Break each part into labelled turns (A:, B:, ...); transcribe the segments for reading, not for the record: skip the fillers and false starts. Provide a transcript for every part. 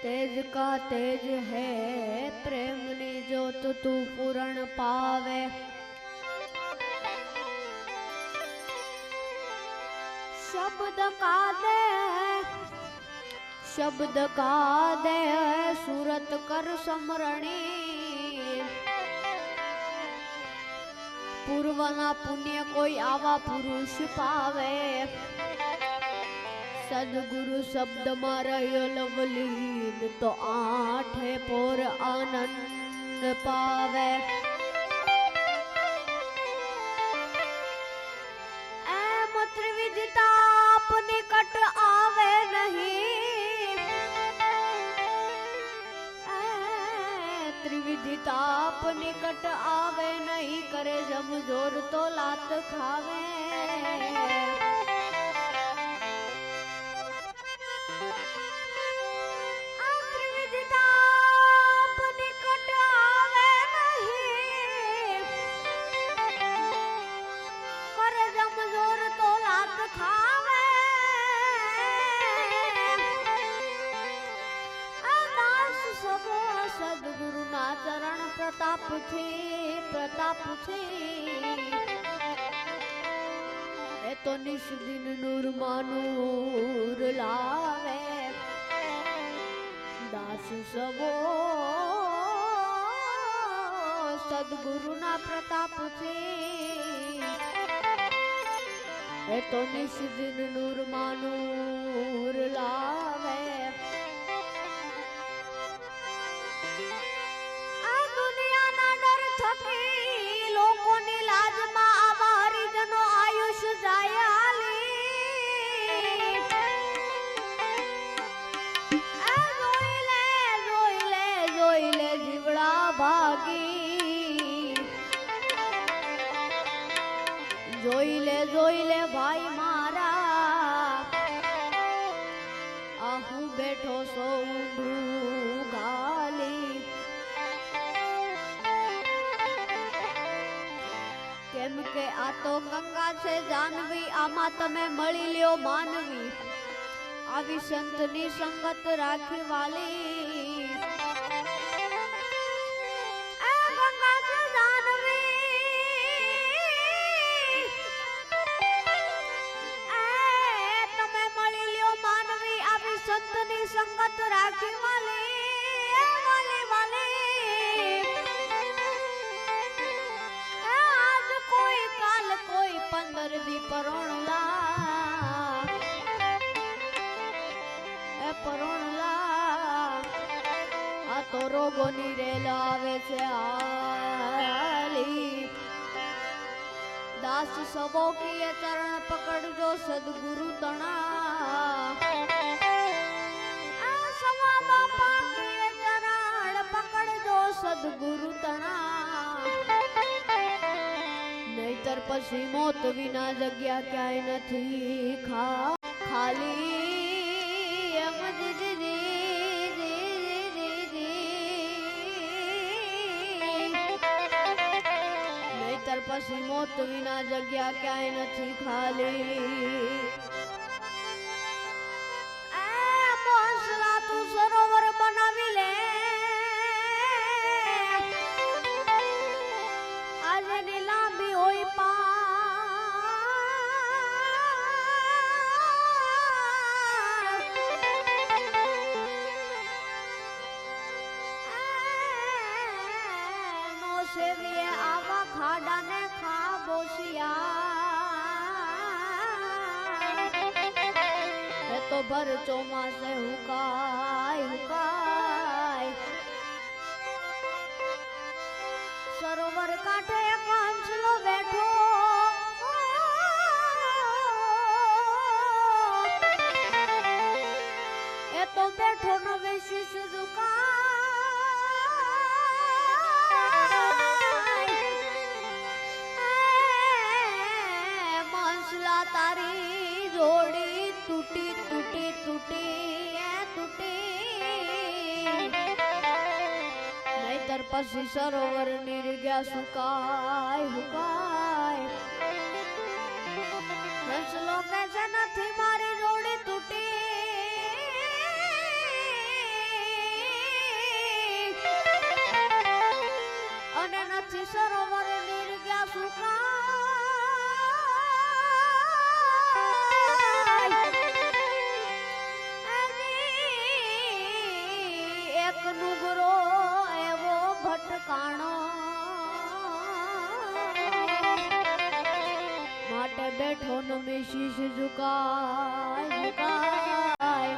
A: तेज का तेज है प्रेमनी जोत तू पूर्ण पावे। शब्द का दे सूरत कर समरणी। पूर्वना पुण्य कोई आवा पुरुष पावे। सदगुरु शब्द में रह्यो लवलीन तो आठे पोर आनंद पावे। एम त्रिविधताप निकट आवे नहीं। त्रिविधताप निकट आवे नहीं। करे जब जोर तो लात खावे। सदगुरु ना चरण प्रताप थी ए तो निश दिन नूर मानूर लावे। दास सबो सदगुरु ना प्रताप थी ए तो निश दिन नूर मानूर लावे। लोकोनी लाज में आवा हरिजनो आयुष जायाली। जोई ले जीवड़ा भागी। जोई ले भाई मारा। आहू बैठो सो गाली। केम के आ तो गंगा से जानवी। आमा तमे मળી લ્યો માનવી। આવી સંતની સંગત રાખી વાલી। એ ગંગા से जानवी। એ તમે મળી લ્યો માનવી। આવી સંતની સંગત રાખી વાલી। વાલી વાલી कोई 15 दी परोणला। ए परोणला आ तो रोगोनी रेला आवे छे आली। दास सबो किए चरण पकड़जो सदगुरु तना। सवा बापा किए चरण पकड़जो सदगुरु तना। नहीतर पछी मौत विना जग्या क्याय नथी खाली। नहीतर पछी मौत विना जग्या क्याय नथी खाली। मोसला तू सरोवर बनावी ले। आज नीलांबी होई पा। नो सेविए आवा खाड़ा ने खा बोसिया। तो भर चौमासे हुकाय हुकाय। सरोवर कांठे एक हंसलो बैठो। ए तो बैठो न विशेष रुकाय। मंसला तारी जोड़ी टूटी टूटी टूटी टूटी। नहीतर पछी सरोवर निर्ग्या सुकाय हुकाय। हंसलो कैसे नथी मारी जोड़ी टूटी। નુગરો એવો ભટકાણો માટે બેઠો ન મેં શીશ ઝુકાય ઝુકાય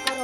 A: કરો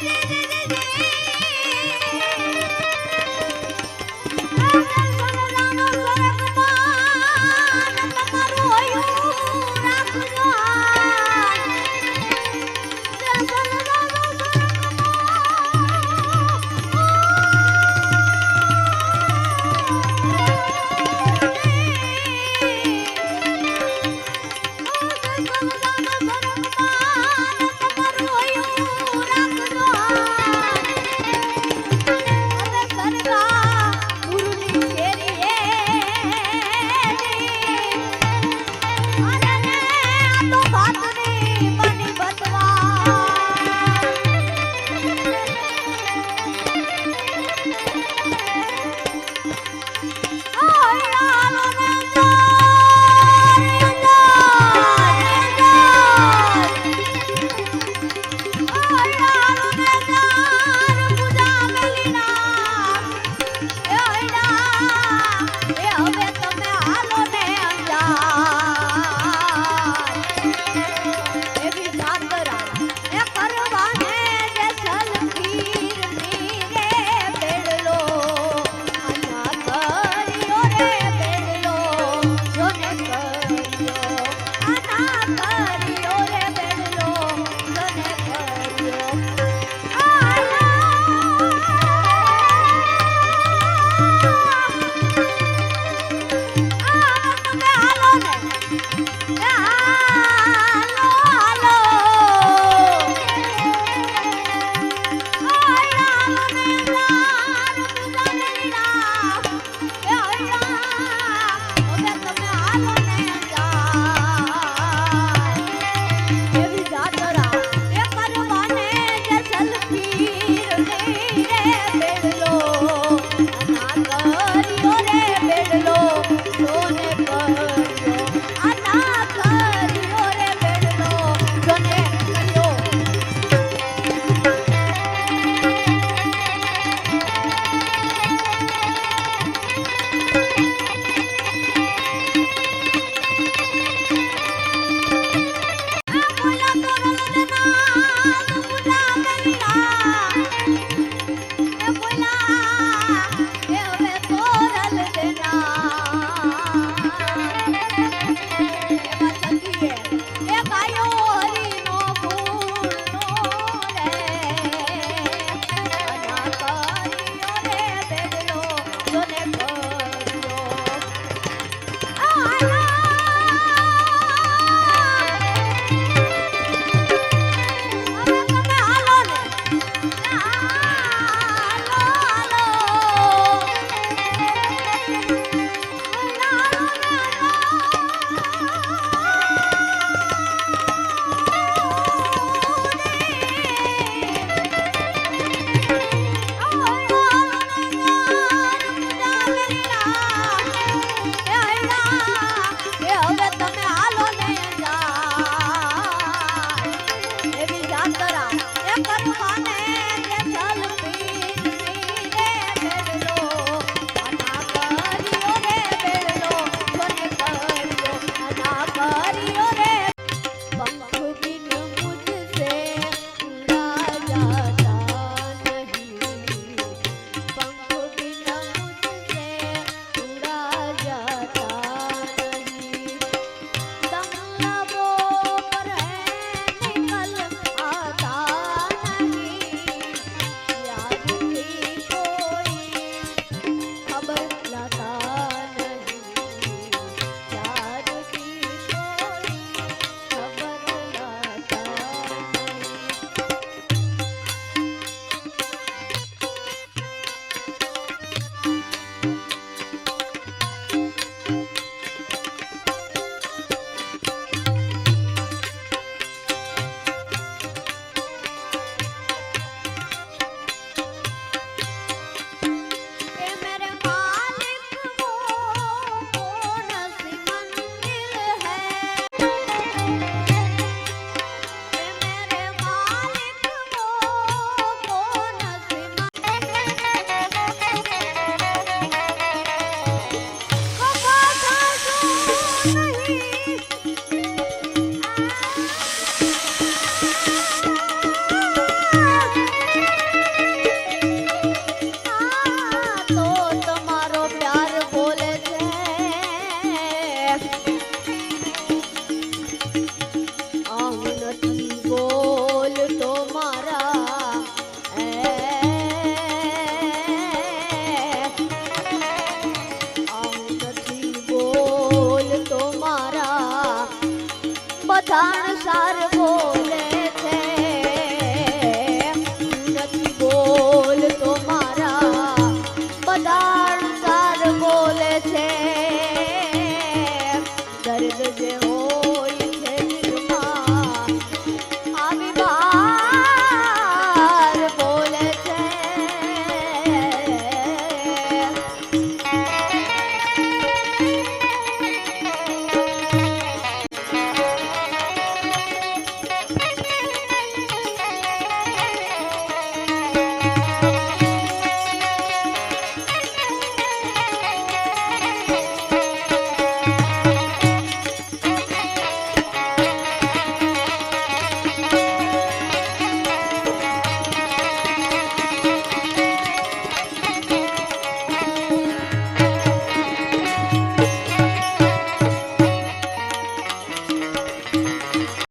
A: રે